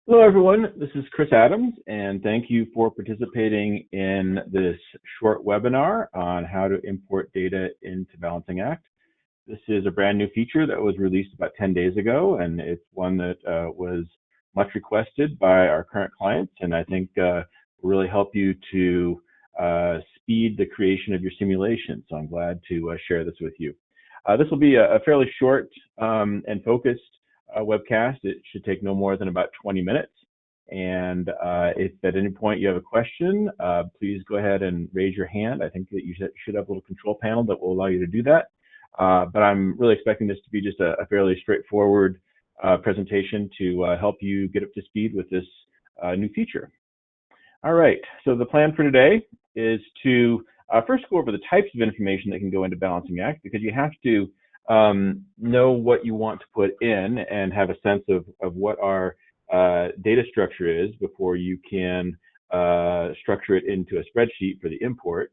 Hello, everyone. This is Chris Adams, and thank you for participating in this short webinar on how to import data into Balancing Act. This is a brand new feature that was released about 10 days ago, and it's one that was much requested by our current clients, and I think will really help you to speed the creation of your simulation. So I'm glad to share this with you. This will be a fairly short and focused webcast. It should take no more than about 20 minutes. And if at any point you have a question, please go ahead and raise your hand. I think that you should have a little control panel that will allow you to do that. But I'm really expecting this to be just a fairly straightforward presentation to help you get up to speed with this new feature. All right, so the plan for today is to first go over the types of information that can go into Balancing Act, because you have to know what you want to put in and have a sense of what our data structure is before you can structure it into a spreadsheet for the import.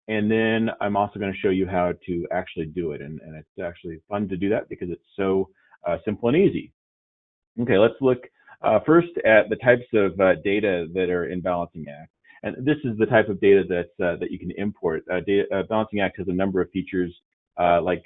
And then I'm also going to show you how to actually do it. And it's actually fun to do that because it's so simple and easy. Okay, let's look first at the types of data that are in Balancing Act. And this is the type of data that you can import. Balancing Act has a number of features like,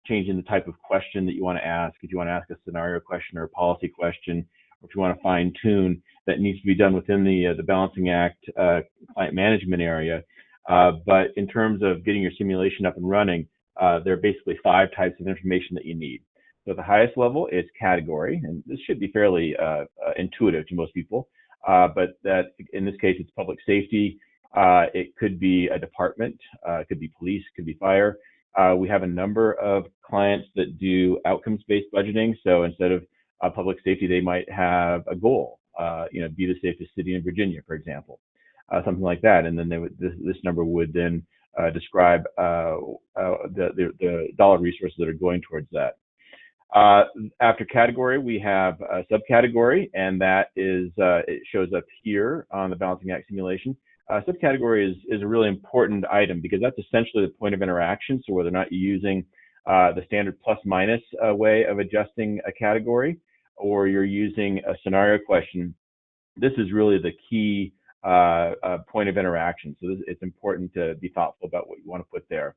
changing the type of question that you want to ask. If you want to ask a scenario question or a policy question, or if you want to fine tune, that needs to be done within the Balancing Act client management area. But in terms of getting your simulation up and running, there are basically 5 types of information that you need. So the highest level is category, and this should be fairly intuitive to most people. But that in this case, it's public safety. It could be a department, it could be police, it could be fire. We have a number of clients that do outcomes-based budgeting. So instead of public safety, they might have a goal, be the safest city in Virginia, for example, something like that. And then this number would then describe the dollar resources that are going towards that. After category, we have a subcategory, and that is, it shows up here on the Balancing Act simulation. Subcategory is a really important item because that's essentially the point of interaction. So whether or not you're using the standard plus minus way of adjusting a category, or you're using a scenario question, this is really the key point of interaction. So it's important to be thoughtful about what you want to put there.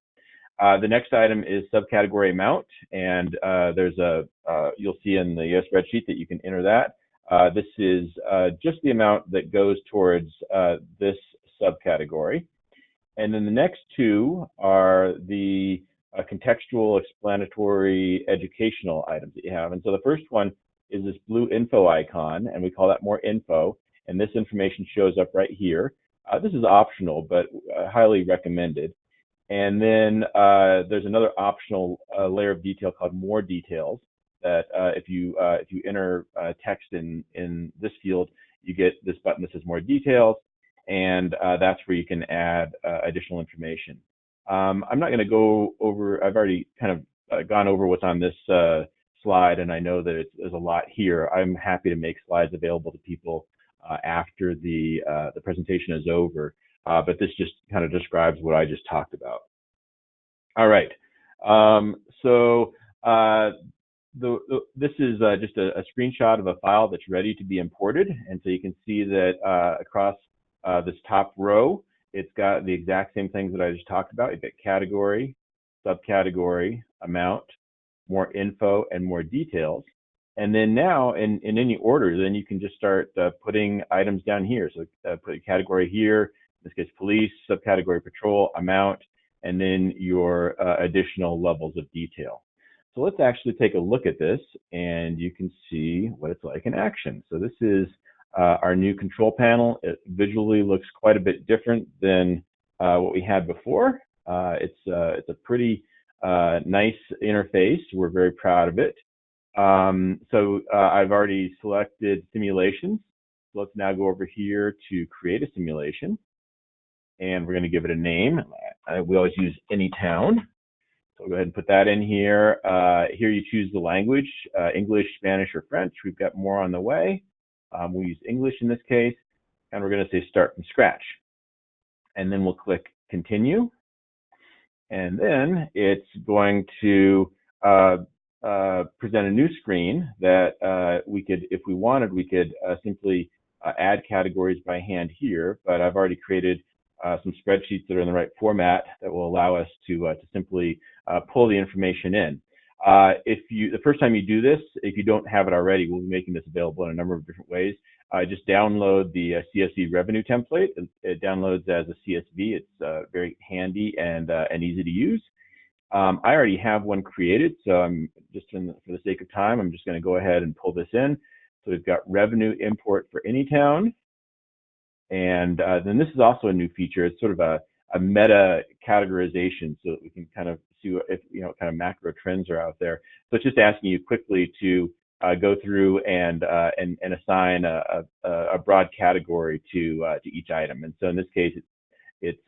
The next item is subcategory amount, and you'll see in the spreadsheet that you can enter that. This is just the amount that goes towards this subcategory. And then the next 2 are the contextual, explanatory, educational items that you have. And so the first one is this blue info icon, and we call that more info. And this information shows up right here. This is optional, but highly recommended. And then there's another optional layer of detail called more details, that if you enter text in this field, you get this button that says more details, and that's where you can add additional information. I'm not going to go over, I've already kind of gone over what's on this slide, and I know that there's a lot here. I'm happy to make slides available to people after the presentation is over, but this just kind of describes what I just talked about. All right, this is just a screenshot of a file that's ready to be imported. And so you can see that across this top row, it's got the exact same things that I just talked about. You've got category, subcategory, amount, more info, and more details. And then now in any order, then you can just start putting items down here. So put a category here, in this case, police, subcategory patrol, amount, and then your additional levels of detail. So let's actually take a look at this, and you can see what it's like in action. So this is our new control panel. It visually looks quite a bit different than what we had before. It's a pretty nice interface. We're very proud of it. So I've already selected simulations. So let's now go over here to create a simulation, and we're going to give it a name. We always use any town. So we'll go ahead and put that in here. Here you choose the language, English, Spanish, or French. We've got more on the way. We'll use English in this case, and we're going to say start from scratch. And then we'll click continue. And then it's going to present a new screen that we could, if we wanted, we could simply add categories by hand here, but I've already created some spreadsheets that are in the right format that will allow us to simply pull the information in. The first time you do this, if you don't have it already, we'll be making this available in a number of different ways. Just download the CSV revenue template. It downloads as a CSV. It's very handy and easy to use. I already have one created, so I'm just for the sake of time, I'm just going to go ahead and pull this in. So we've got revenue import for Anytown. And then this is also a new feature. It's sort of a meta categorization so that we can kind of see if, kind of macro trends are out there. So it's just asking you quickly to go through and assign a broad category to each item. And so in this case, it's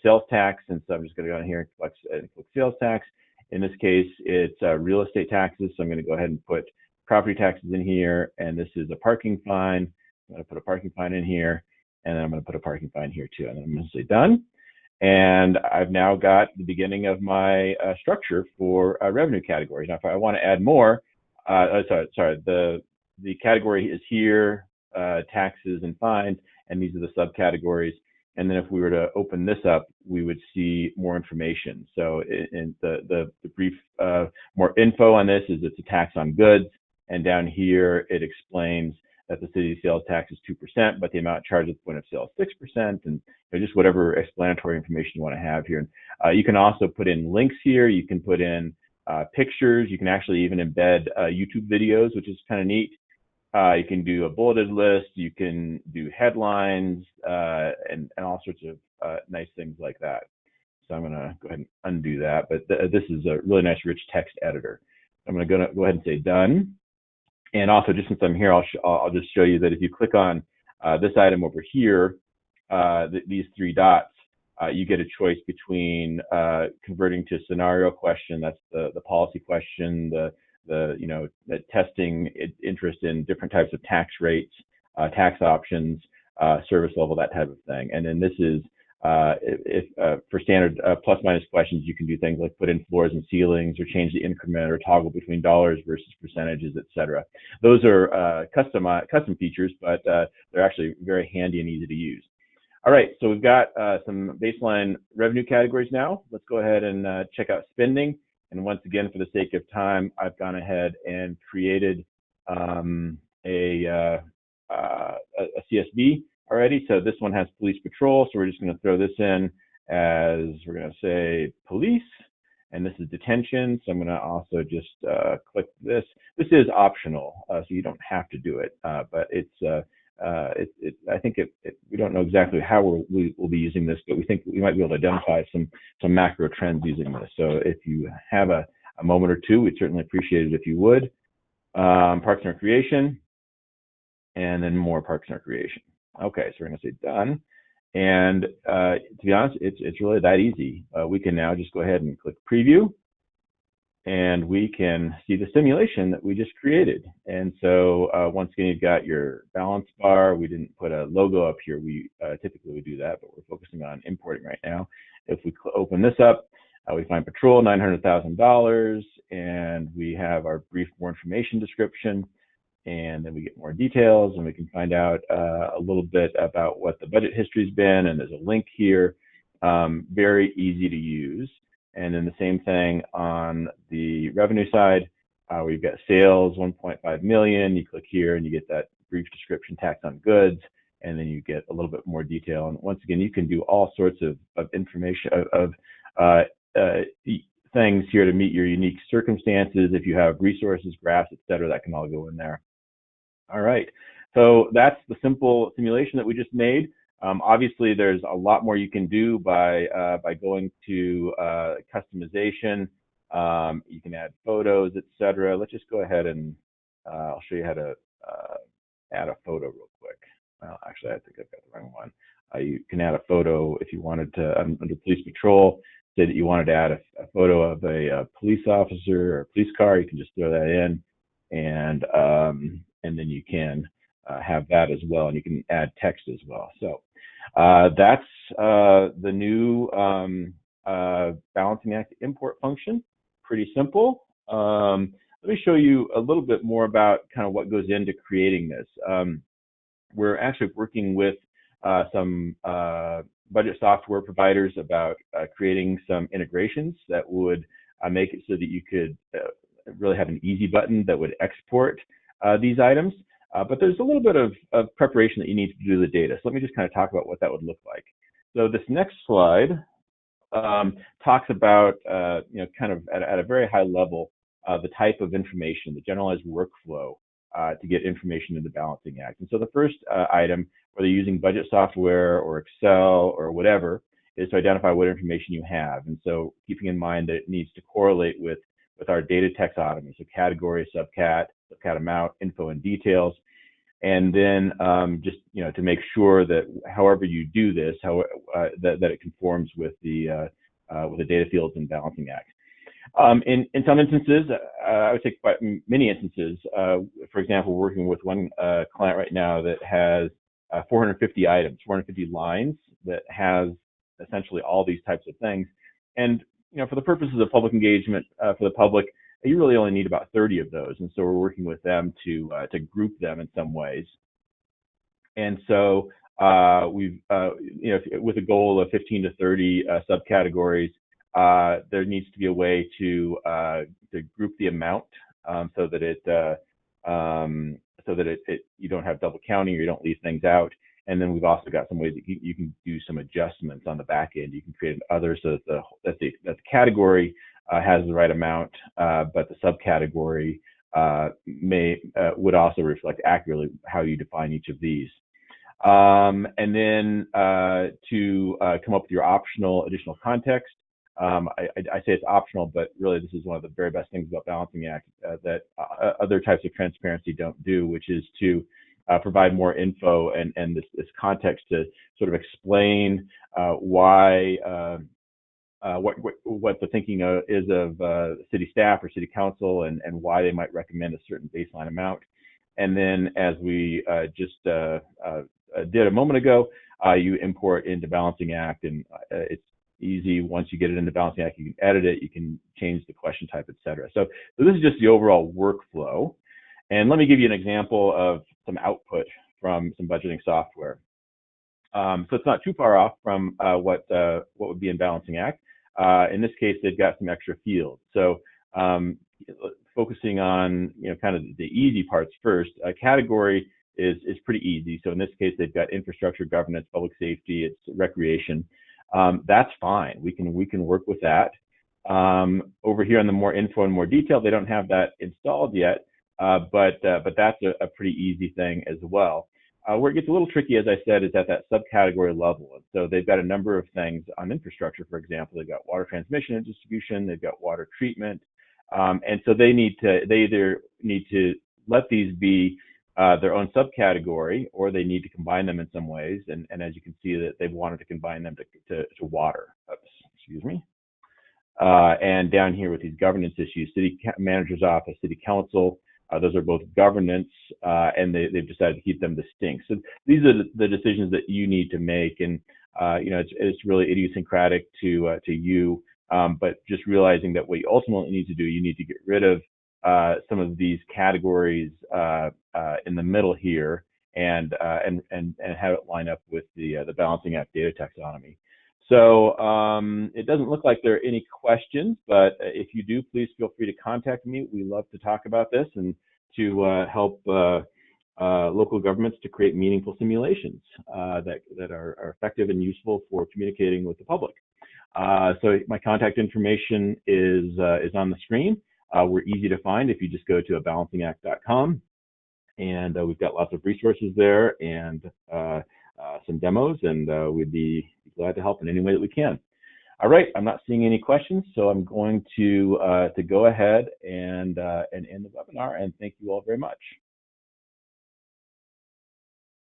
sales tax. And so I'm just going to go in here and click sales tax. In this case, it's real estate taxes. So I'm going to go ahead and put property taxes in here. And this is a parking fine. I'm going to put a parking fine in here. And then I'm going to put a parking fine here too. And then I'm going to say done. And I've now got the beginning of my structure for revenue categories. Now, if I want to add more, the category is here, taxes and fines, and these are the subcategories. And then if we were to open this up, we would see more information. So in the brief, more info on this is it's a tax on goods. And down here, it explains that the city's sales tax is 2%, but the amount charged at the point of sale is 6%, and just whatever explanatory information you want to have here. You can also put in links here. You can put in pictures. You can actually even embed YouTube videos, which is kind of neat. You can do a bulleted list. You can do headlines and all sorts of nice things like that. So I'm going to go ahead and undo that, but this is a really nice, rich text editor. I'm going to go ahead and say done. And also, just since I'm here, I'll just show you that if you click on this item over here, these three dots, you get a choice between converting to scenario question, that's the policy question, the testing interest in different types of tax rates, tax options, service level, that type of thing. And then this is for standard plus minus questions, you can do things like put in floors and ceilings, or change the increment, or toggle between dollars versus percentages, etc. Those are custom features, but they're actually very handy and easy to use. All right, so we've got some baseline revenue categories now. Let's go ahead and check out spending. And once again, for the sake of time, I've gone ahead and created a CSV already. So this one has police patrol. So we're just going to throw this in as, we're going to say police, and this is detention. So I'm going to also just click this. This is optional, so you don't have to do it, but I think we don't know exactly how we will be using this, but we think we might be able to identify some macro trends using this. So if you have a moment or two, we'd certainly appreciate it if you would. Parks and Recreation, and then more Parks and Recreation. Okay, so we're going to say done. And to be honest, it's really that easy. We can now just go ahead and click preview, and we can see the simulation that we just created. And so once again, you've got your balance bar. We didn't put a logo up here. We typically would do that, but we're focusing on importing right now. If we open this up, we find patrol, $900,000, and we have our brief more information description. And then we get more details, and we can find out a little bit about what the budget history's been, and there's a link here. Very easy to use. And then the same thing on the revenue side. We've got sales, 1.5 million. You click here and you get that brief description, tax on goods, and then you get a little bit more detail. And once again, you can do all sorts of information, things here to meet your unique circumstances. If you have resources, graphs, etc., that can all go in there. All right, so that's the simple simulation that we just made. Obviously, there's a lot more you can do by going to customization. You can add photos, etc. Let's just go ahead and I'll show you how to add a photo real quick. Well, actually, I think I've got the wrong one. You can add a photo if you wanted to, under police patrol, say that you wanted to add a photo of a police officer or a police car. You can just throw that in, and then you can have that as well, and you can add text as well. So that's the new Balancing Act import function. Pretty simple. let me show you a little bit more about kind of what goes into creating this. We're actually working with some budget software providers about creating some integrations that would make it so that you could really have an easy button that would export these items. But there's a little bit of preparation that you need to do the data. So let me just kind of talk about what that would look like. So this next slide talks about, kind of at a very high level, the type of information, the generalized workflow to get information in the Balancing Act. And so the first item, whether you're using budget software or Excel or whatever, is to identify what information you have. And so keeping in mind that it needs to correlate with our data taxonomy, so category, subcat amount, info, and details. And then just to make sure that however you do this, that it conforms with the data fields in Balancing Act. In some instances, I would say quite many instances. For example, we're working with one client right now that has 450 items, 450 lines that has essentially all these types of things. And for the purposes of public engagement for the public, you really only need about 30 of those. And so we're working with them to group them in some ways. And so we've, with a goal of 15 to 30 subcategories, there needs to be a way to group the amount so that you don't have double counting or you don't leave things out. And then we've also got some ways that you can do some adjustments on the back end. You can create an other so that the category has the right amount, but the subcategory would also reflect accurately how you define each of these. And then to come up with your optional additional context. I say it's optional, but really this is one of the very best things about Balancing Act that other types of transparency don't do, which is to provide more info and this context to sort of explain why what the thinking is of city staff or city council and why they might recommend a certain baseline amount. And then, as we just did a moment ago, you import into Balancing Act, and it's easy. Once you get it into Balancing Act, you can edit it, you can change the question type, etc. So this is just the overall workflow. And let me give you an example of some output from some budgeting software. So it's not too far off from what would be in Balancing Act. In this case, they've got some extra fields. So focusing on kind of the easy parts first, category is pretty easy. So in this case, they've got infrastructure, governance, public safety, it's recreation. That's fine. We can work with that. Over here on the more info and more detail, they don't have that installed yet, but that's a pretty easy thing as well. Where it gets a little tricky, as I said, is at that subcategory level. And so they've got a number of things on infrastructure, for example. They've got water transmission and distribution, they've got water treatment. And so they either need to let these be their own subcategory, or they need to combine them in some ways. And as you can see, that they've wanted to combine them to water. Oops, excuse me. And down here with these governance issues, city manager's office, city council, those are both governance, and they've decided to keep them distinct. So these are the decisions that you need to make, and it's really idiosyncratic to you. But just realizing that what you ultimately need to do, you need to get rid of some of these categories in the middle here, and have it line up with the Balancing Act data taxonomy. So it doesn't look like there are any questions, but if you do, please feel free to contact me. We love to talk about this and to help local governments to create meaningful simulations that are effective and useful for communicating with the public. So my contact information is on the screen. We're easy to find if you just go to balancingact.com, and we've got lots of resources there and some demos, and we'd be glad to help in any way that we can. All right, I'm not seeing any questions, so I'm going to go ahead and end the webinar, and thank you all very much.